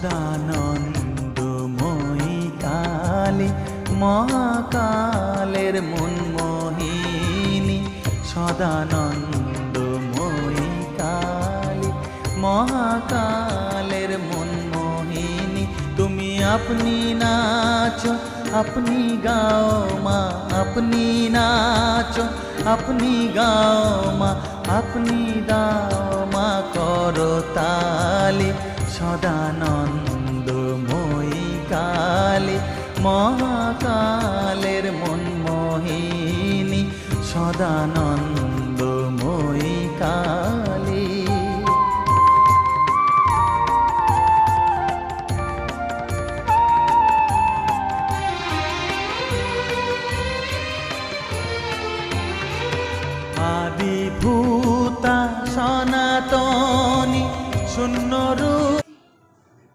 সদানন্দময়ী কালী মহাকালের মনমোহিনী, সদানন্দময়ী কালী মহাকালের মনমোহিনী। তুমি আপনি নাচো আপনি গাও মা, আপনি নাচো আপনি গাও মা, আপনি দাও মা করতালি। সদানন্দময়ী কালী মহাকালের মনমোহিনী, সদানন্দ